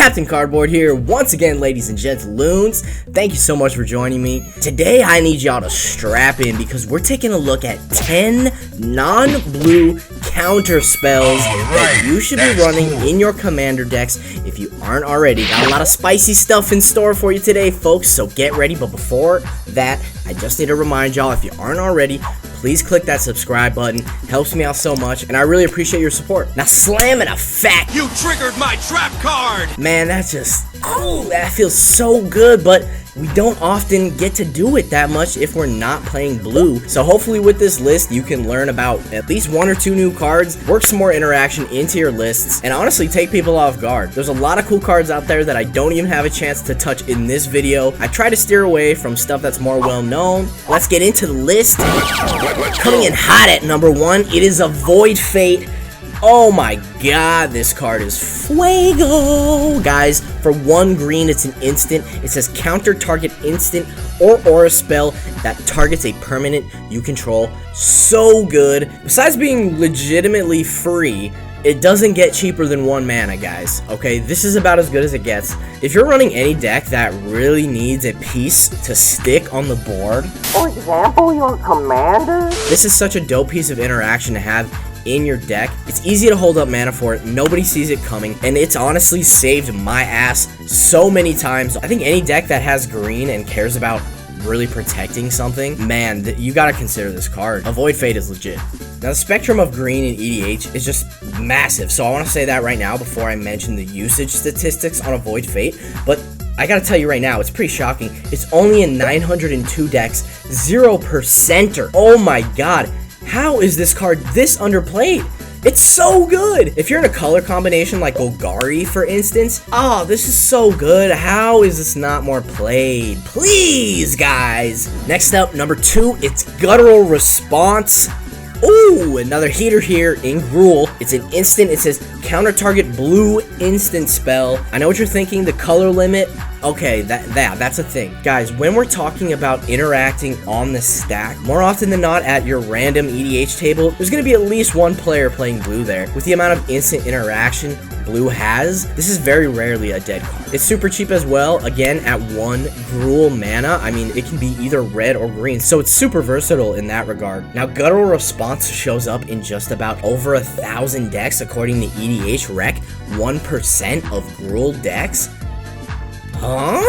Captain Cardboard here, once again, ladies and gentleloons. Thank you so much for joining me. Today, I need y'all to strap in because we're taking a look at 10 non-blue counterspells that you should be running in your commander decks if you aren't already. Got a lot of spicy stuff in store for you today, folks, so get ready. But before that, I just need to remind y'all, if you aren't already, please click that subscribe button. Helps me out so much, and I really appreciate your support. Now slam it a fat. You triggered my trap card! Man, that's just, oh, that feels so good, but we don't often get to do it that much if we're not playing blue. So hopefully with this list, you can learn about at least 1 or 2 new cards, work some more interaction into your lists, and honestly take people off guard. There's a lot of cool cards out there that I don't even have a chance to touch in this video. I try to steer away from stuff that's more well known. Let's get into the list. Coming in hot at number 1, it is a Void Fate. Oh my god, this card is fuego! Guys, for 1 green, it's an instant. It says counter target instant or aura spell that targets a permanent you control. So good. Besides being legitimately free, it doesn't get cheaper than 1 mana, guys. Okay, this is about as good as it gets. If you're running any deck that really needs a piece to stick on the board, for example, your commander, this is such a dope piece of interaction to have in your deck. It's easy to hold up mana for it, nobody sees it coming, and it's honestly saved my ass so many times. I think any deck that has green and cares about really protecting something, man, you gotta consider this card. A Void Fate is legit. Now, the spectrum of green in EDH is just massive, so I want to say that right now before I mention the usage statistics on a Void Fate, but I gotta tell you right now, it's pretty shocking. It's only in 902 decks, 0%er. Oh my god. How is this card this underplayed? It's so good! If you're in a color combination like Golgari, for instance, oh, this is so good. How is this not more played? Please, guys! Next up, number 2, it's Guttural Response. Ooh, another heater here in Gruul. It's an instant. It says counter target blue instant spell. I know what you're thinking, the color limit. Okay, that's a thing. Guys, when we're talking about interacting on the stack, more often than not at your random EDH table, there's going to be at least 1 player playing blue there. With the amount of instant interaction blue has, this is very rarely a dead card. It's super cheap as well, again, at 1 Gruul mana. I mean, it can be either red or green, so it's super versatile in that regard. Now, Guttural Response shows up in just about over 1,000 decks, according to EDH Rec, 1% of Gruul decks. Huh?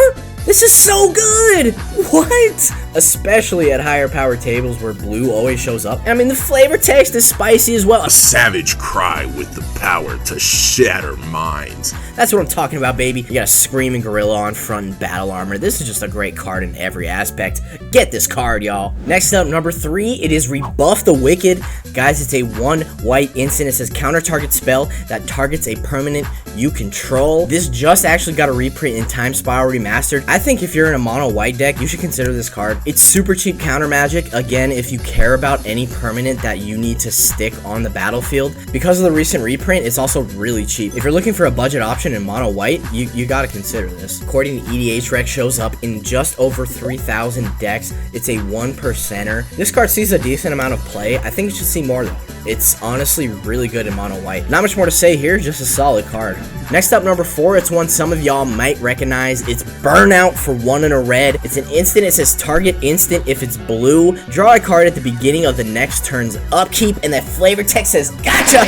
This is so good! What? Especially at higher power tables where blue always shows up. I mean, the flavor text is spicy as well. A savage cry with the power to shatter minds. That's what I'm talking about, baby. You got a screaming gorilla on front and battle armor. This is just a great card in every aspect. Get this card, y'all. Next up, number 3, it is Rebuff the Wicked. Guys, it's a 1 white instant. It says counter target spell that targets a permanent you control. This just actually got a reprint in Time Spiral Remastered. I think if you're in a mono white deck, you should consider this card. It's super cheap counter magic. Again, if you care about any permanent that you need to stick on the battlefield. Because of the recent reprint, it's also really cheap. If you're looking for a budget option in mono white, you gotta consider this. According to EDH Rec, shows up in just over 3,000 decks. It's a 1%er. This card sees a decent amount of play. I think you should see more though. It's honestly really good in mono white. Not much more to say here, just a solid card. Next up, number 4, it's one some of y'all might recognize. It's Burnout for 1 and a red. It's an instant. It says target instant if it's blue. Draw a card at the beginning of the next turn's upkeep, and that flavor text says gotcha!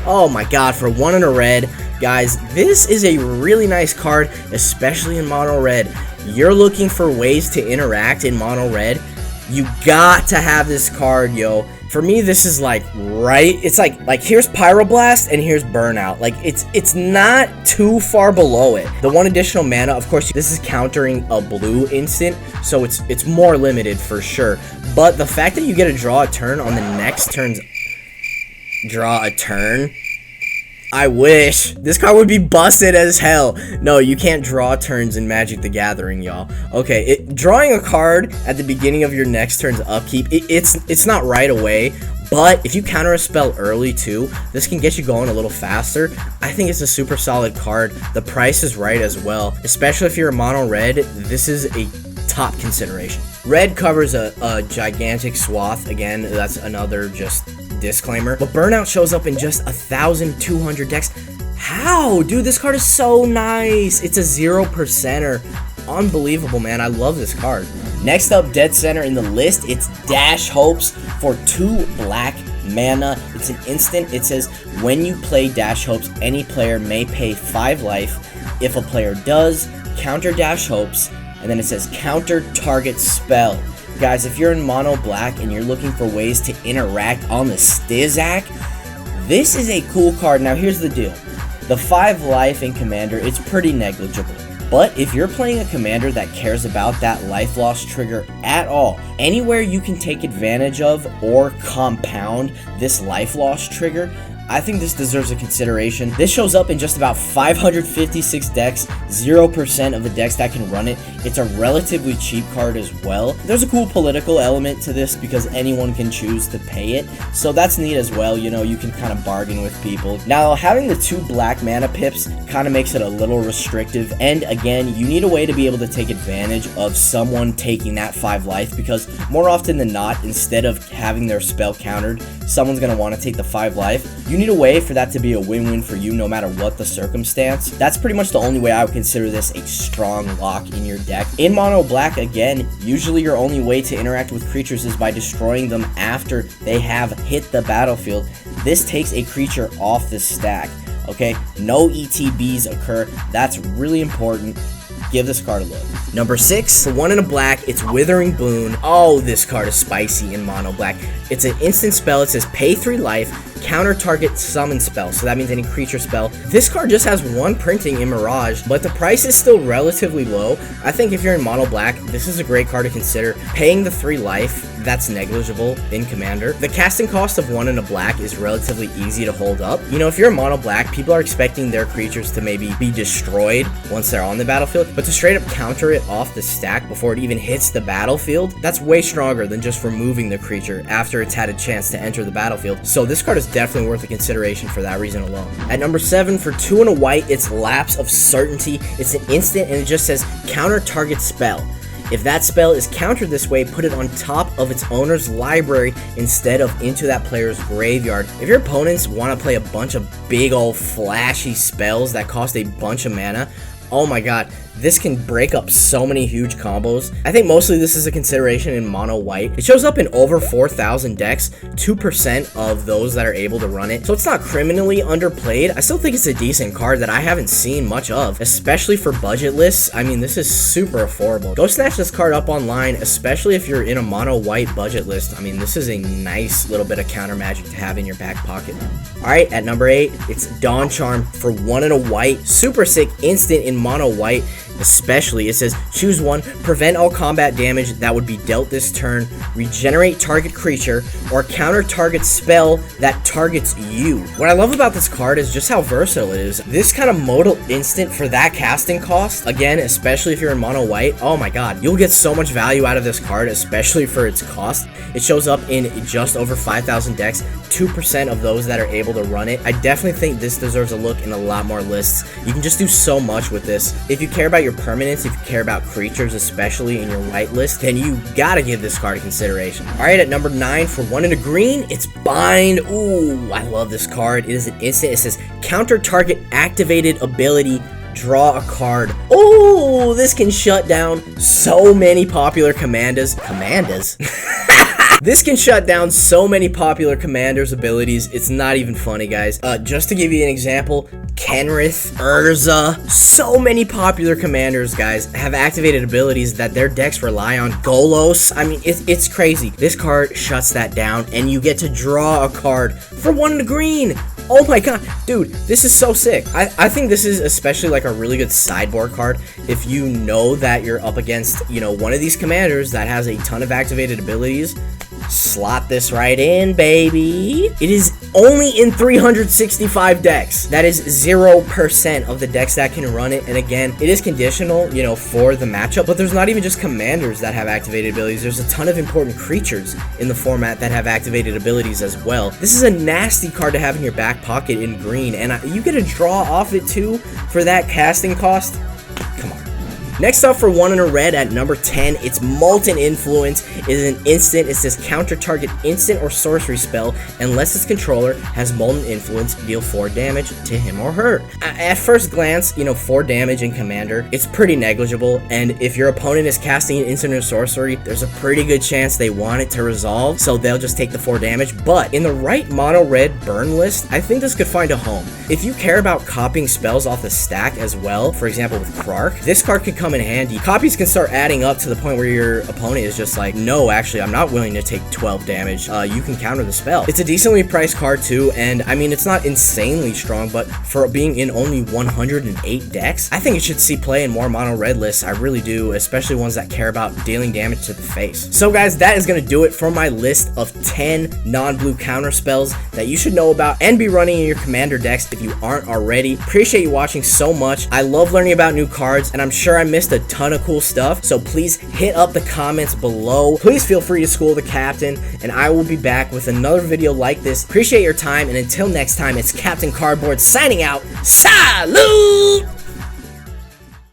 Oh my god, for 1 and a red. Guys, this is a really nice card, especially in mono red. You're looking for ways to interact in mono red, you got to have this card, yo. For me, this is like it's like here's Pyroblast and here's Burnout. Like it's not too far below it. The 1 additional mana, of course, this is countering a blue instant, so it's more limited for sure. But the fact that you get to draw a turn on the next turn's draw a turn, I wish. This card would be busted as hell. No, you can't draw turns in Magic the Gathering, y'all. Okay, drawing a card at the beginning of your next turn's upkeep, it's not right away, but if you counter a spell early too, this can get you going a little faster. I think it's a super solid card. The price is right as well, especially if you're a mono red. This is a top consideration. Red covers a gigantic swath. Again, that's another just disclaimer. But Burnout shows up in just 1,200 decks. How Wow, dude, this card is so nice. It's a 0%er. Unbelievable, man. I love this card. Next up, dead center in the list, it's Dash Hopes for 2 black mana. It's an instant. It says, when you play Dash Hopes, any player may pay 5 life. If a player does, counter Dash Hopes, and then it says counter target spell. Guys, if you're in mono black and you're looking for ways to interact on the Stizak, this is a cool card. Now, here's the deal. The 5 life in Commander, it's pretty negligible. But if you're playing a commander that cares about that life loss trigger at all, anywhere you can take advantage of or compound this life loss trigger, I think this deserves a consideration. This shows up in just about 556 decks, 0% of the decks that can run it. It's a relatively cheap card as well. There's a cool political element to this because anyone can choose to pay it, so that's neat as well. You know, you can kind of bargain with people. Now, having the 2 black mana pips kind of makes it a little restrictive, and again, you need a way to be able to take advantage of someone taking that 5 life, because more often than not, instead of having their spell countered, someone's going to want to take the 5 life. You need a way for that to be a win-win for you no matter what the circumstance. That's pretty much the only way I would consider this a strong lock in your deck. In mono black, again, usually your only way to interact with creatures is by destroying them after they have hit the battlefield. This takes a creature off the stack, okay? No ETBs occur. That's really important. Give this card a look. Number 6, for 1 and a black, it's Withering Boone. Oh, this card is spicy in mono black. It's an instant spell. It says pay 3 life, counter target summon spell. So that means any creature spell. This card just has 1 printing in Mirage, but the price is still relatively low. I think if you're in mono black, this is a great card to consider. Paying the 3 life, that's negligible in Commander. The casting cost of 1 and a black is relatively easy to hold up. You know, if you're mono black, people are expecting their creatures to maybe be destroyed once they're on the battlefield, but to straight up counter it off the stack before it even hits the battlefield, that's way stronger than just removing the creature after it's had a chance to enter the battlefield. So this card is definitely worth a consideration for that reason alone. At number 7, for 2 and a white, it's Lapse of Certainty. It's an instant and it just says counter target spell. If that spell is countered this way, put it on top of its owner's library instead of into that player's graveyard. If your opponents want to play a bunch of big old flashy spells that cost a bunch of mana, oh my god, this can break up so many huge combos. I think mostly this is a consideration in mono white. It shows up in over 4,000 decks, 2% of those that are able to run it. So it's not criminally underplayed. I still think it's a decent card that I haven't seen much of, especially for budget lists. I mean, this is super affordable. Go snatch this card up online, especially if you're in a mono white budget list. I mean, this is a nice little bit of counter magic to have in your back pocket. All right, at number 8, it's Dawn Charm for 1 and a white. Super sick instant in mono white. Especially, it says choose 1, prevent all combat damage that would be dealt this turn, regenerate target creature, or counter target spell that targets you. What I love about this card is just how versatile it is. This kind of modal instant for that casting cost, again, especially if you're in mono white, oh my god, you'll get so much value out of this card, especially for its cost. It shows up in just over 5,000 decks, 2% of those that are able to run it. I definitely think this deserves a look in a lot more lists. You can just do so much with this. If you care about your permanents, if you care about creatures, especially in your white list, then you gotta give this card a consideration. Alright, at number 9, for 1 and a green, it's Bind. Ooh, I love this card. It is an instant. It says counter target activated ability, draw a card. Oh, this can shut down so many popular commanders. This can shut down so many popular commanders' abilities, it's not even funny, guys. Just to give you an example, Kenrith, Urza, so many popular commanders, guys, have activated abilities that their decks rely on. Golos, I mean, it's crazy. This card shuts that down, and you get to draw a card for 1 and a green. Oh my god, dude, this is so sick. I think this is especially like a really good sideboard card if you know that you're up against, you know, one of these commanders that has a ton of activated abilities. Slot this right in, baby. It is only in 365 decks. That is 0% of the decks that can run it. And again, it is conditional, you know, for the matchup. But there's not even just commanders that have activated abilities. There's a ton of important creatures in the format that have activated abilities as well. This is a nasty card to have in your back pocket in green. And you get a draw off it too for that casting cost. Come on. Next up for 1 in a red at number 10, it's Molten Influence. It is an instant. It says counter target instant or sorcery spell unless its controller has Molten Influence, deal 4 damage to him or her. At first glance, 4 damage in Commander, it's pretty negligible, and if your opponent is casting an instant or sorcery, there's a pretty good chance they want it to resolve, so they'll just take the 4 damage. But in the right mono red burn list, I think this could find a home. If you care about copying spells off the stack as well, for example with Krark, this card could come in handy. Copies can start adding up to the point where your opponent is just like, no, actually, I'm not willing to take 12 damage. You can counter the spell. It's a decently priced card too, and I mean, it's not insanely strong, but for being in only 108 decks, I think it should see play in more mono red lists. I really do, especially ones that care about dealing damage to the face. So guys, that is going to do it for my list of 10 non-blue counter spells that you should know about and be running in your Commander decks if you aren't already. Appreciate you watching so much. I love learning about new cards, and I'm sure I missed a ton of cool stuff, so please hit up the comments below. Please feel free to school the captain, and I will be back with another video like this. Appreciate your time, and until next time, it's Captain Cardboard signing out. Salute!